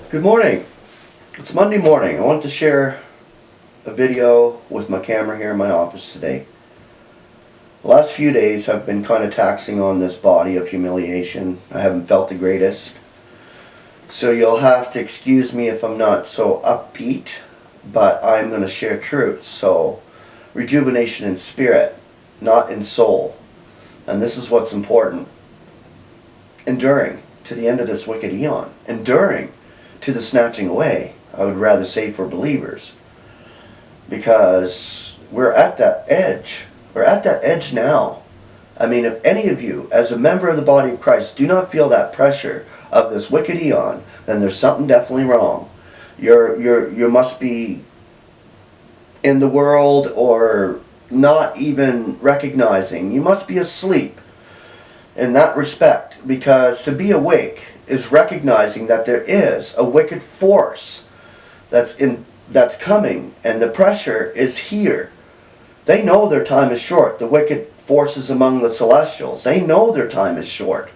Good morning. It's Monday morning. I wanted to share a video with my camera here in my office today. The last few days have been kind of taxing on this body of humiliation. I haven't felt the greatest. So you'll have to excuse me if I'm not so upbeat, but I'm going to share truth. So rejuvenation in spirit, not in soul. And this is what's important. Enduring to the end of this wicked eon. Enduring to the snatching away, I would rather say, for believers, because we're at that edge. We're at that edge now. I mean, if any of you, as a member of the body of Christ, do not feel that pressure of this wicked eon, then there's something definitely wrong. You must be in the world or not even recognizing. You must be asleep in that respect, because to be awake is recognizing that there is a wicked force that's coming, and the pressure is here. They know their time is short. The wicked forces among the celestials, they know their time is short.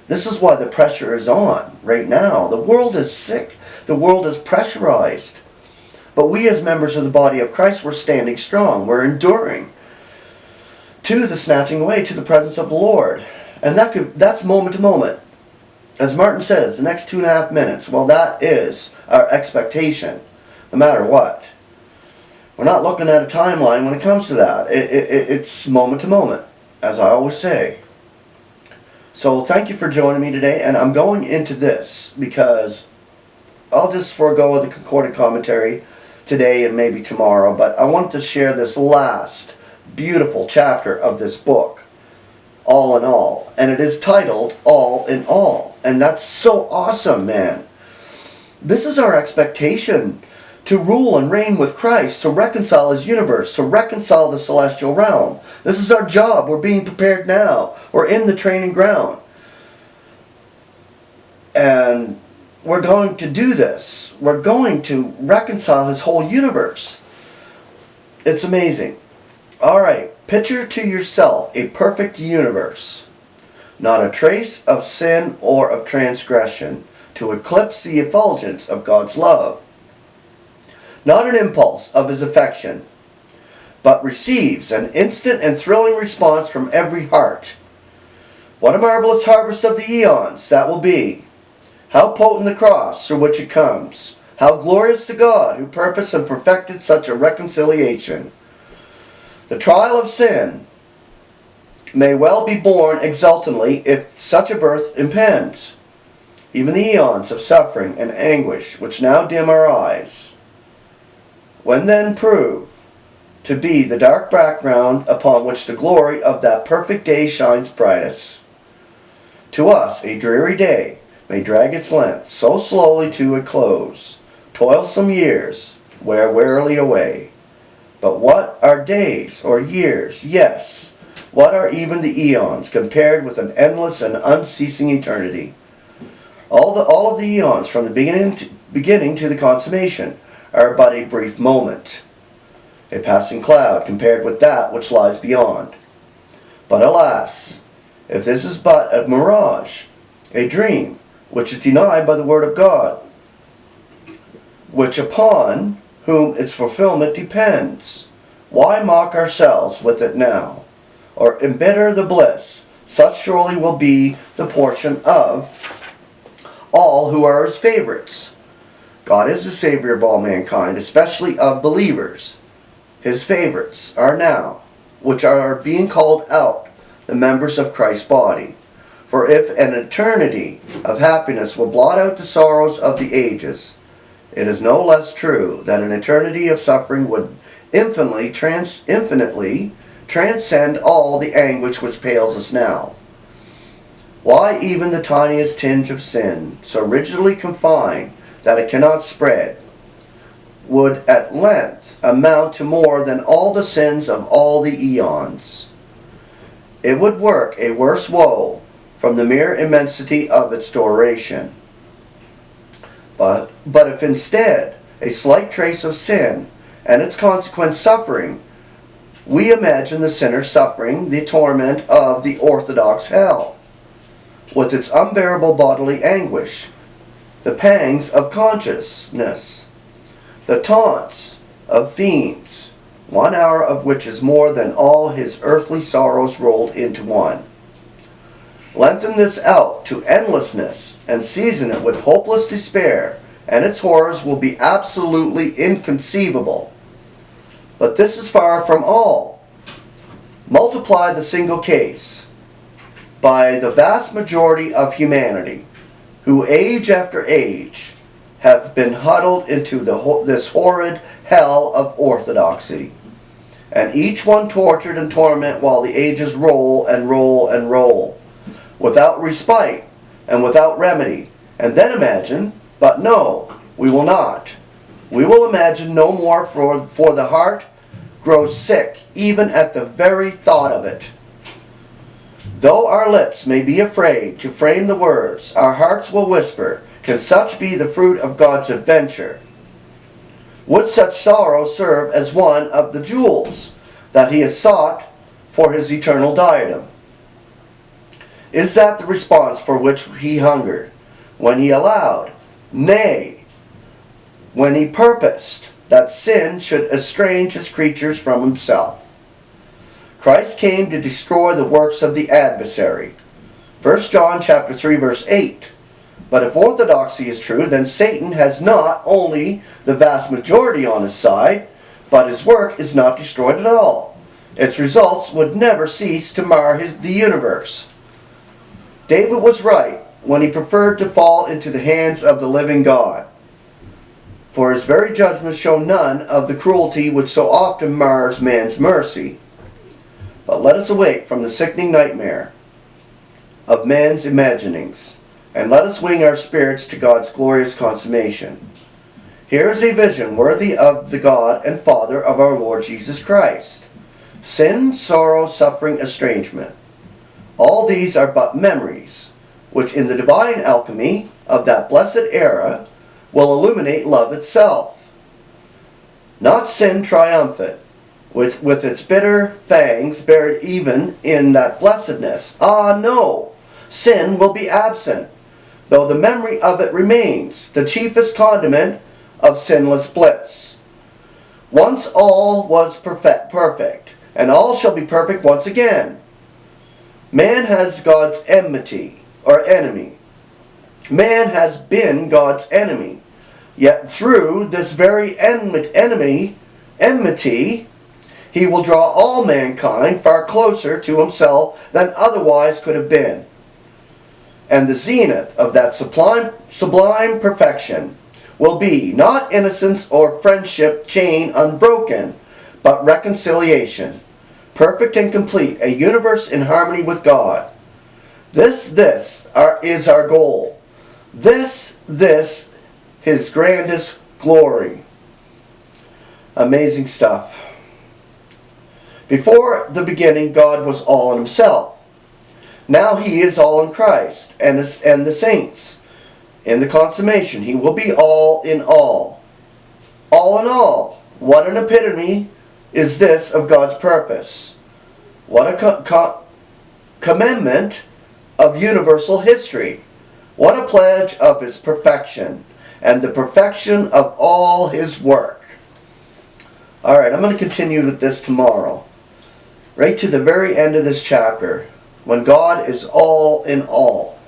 This is why the pressure is on right now. The world is sick. The world is pressurized. But we as members of the body of Christ, we're standing strong. We're enduring to the snatching away, to the presence of the Lord. And that's moment to moment. As Martin says, the next 2.5 minutes, well, that is our expectation, no matter what. We're not looking at a timeline when it comes to that. It's moment to moment, as I always say. So thank you for joining me today, and I'm going into this because I'll just forego the concordant commentary today and maybe tomorrow, but I wanted to share this last beautiful chapter of this book, All in All, and it is titled All in All, and that's so awesome, man. This is our expectation, to rule and reign with Christ, to reconcile His universe, to reconcile the celestial realm. This is our job. We're being prepared now. We're in the training ground. And we're going to do this. We're going to reconcile His whole universe. It's amazing. Alright, picture to yourself a perfect universe. Not a trace of sin or of transgression to eclipse the effulgence of God's love. Not an impulse of His affection, but receives an instant and thrilling response from every heart. What a marvelous harvest of the eons that will be. How potent the cross through which it comes. How glorious to God who purposed and perfected such a reconciliation. The trial of sin may well be borne exultantly if such a birth impends. Even the eons of suffering and anguish which now dim our eyes, when then prove to be the dark background upon which the glory of that perfect day shines brightest. To us a dreary day may drag its length so slowly to a close, toilsome years wear wearily away. But what are days or years? Yes, what are even the eons compared with an endless and unceasing eternity? All of the eons from the beginning to the consummation are but a brief moment, a passing cloud compared with that which lies beyond. But alas, if this is but a mirage, a dream, which is denied by the Word of God, which upon whom its fulfillment depends, why mock ourselves with it now, or embitter the bliss? Such surely will be the portion of all who are His favorites. God is the Savior of all mankind, especially of believers. His favorites are now, which are being called out, the members of Christ's body. For if an eternity of happiness will blot out the sorrows of the ages, it is no less true that an eternity of suffering would infinitely transcend all the anguish which pails us now. Why even the tiniest tinge of sin, so rigidly confined that it cannot spread, would at length amount to more than all the sins of all the eons. It would work a worse woe from the mere immensity of its duration. But if instead a slight trace of sin and its consequent suffering, we imagine the sinner suffering the torment of the orthodox hell, with its unbearable bodily anguish, the pangs of consciousness, the taunts of fiends, 1 hour of which is more than all his earthly sorrows rolled into one. Lengthen this out to endlessness and season it with hopeless despair, and its horrors will be absolutely inconceivable. But this is far from all. Multiply the single case by the vast majority of humanity, who age after age have been huddled into this horrid hell of orthodoxy, and each one tortured and tormented while the ages roll and roll and roll, without respite and without remedy. And then imagine, but no, we will not. We will imagine no more, for the heart grows sick even at the very thought of it. Though our lips may be afraid to frame the words, our hearts will whisper, can such be the fruit of God's adventure? Would such sorrow serve as one of the jewels that he has sought for his eternal diadem? Is that the response for which he hungered, when he allowed, nay, when he purposed, that sin should estrange his creatures from himself? Christ came to destroy the works of the adversary. 1 John chapter 3, verse 8. But if orthodoxy is true, then Satan has not only the vast majority on his side, but his work is not destroyed at all. Its results would never cease to mar the universe. David was right when he preferred to fall into the hands of the living God, for his very judgments show none of the cruelty which so often mars man's mercy. But let us awake from the sickening nightmare of man's imaginings, and let us wing our spirits to God's glorious consummation. Here is a vision worthy of the God and Father of our Lord Jesus Christ. Sin, sorrow, suffering, estrangement. All these are but memories, which in the divine alchemy of that blessed era will illuminate love itself. Not sin triumphant, with its bitter fangs buried even in that blessedness. Ah, no! Sin will be absent, though the memory of it remains, the chiefest condiment of sinless bliss. Once all was perfect, and all shall be perfect once again. Man has God's enmity, or enemy. Man has been God's enemy. Yet through this very enmity, he will draw all mankind far closer to himself than otherwise could have been. And the zenith of that sublime perfection will be not innocence or friendship chain unbroken, but reconciliation, perfect and complete, a universe in harmony with God. This is our goal. This, his grandest glory. Amazing stuff. Before the beginning, God was all in himself. Now he is all in Christ and the saints. In the consummation, he will be all in all. All in all. What an epitome is this of God's purpose. What a commandment of universal history. What a pledge of his perfection and the perfection of all his work. Alright, I'm going to continue with this tomorrow. Right to the very end of this chapter, when God is all in all.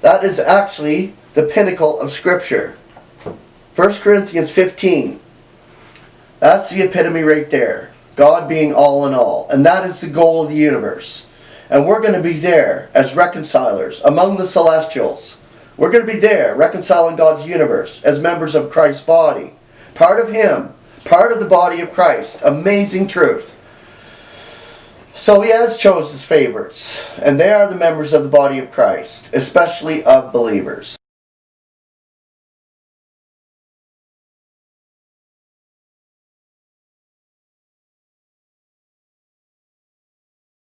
That is actually the pinnacle of Scripture. 1 Corinthians 15. That's the epitome right there. God being all in all. And that is the goal of the universe. And we're going to be there as reconcilers among the celestials. We're going to be there reconciling God's universe as members of Christ's body. Part of Him. Part of the body of Christ. Amazing truth. So He has chosen His favorites. And they are the members of the body of Christ. Especially of believers.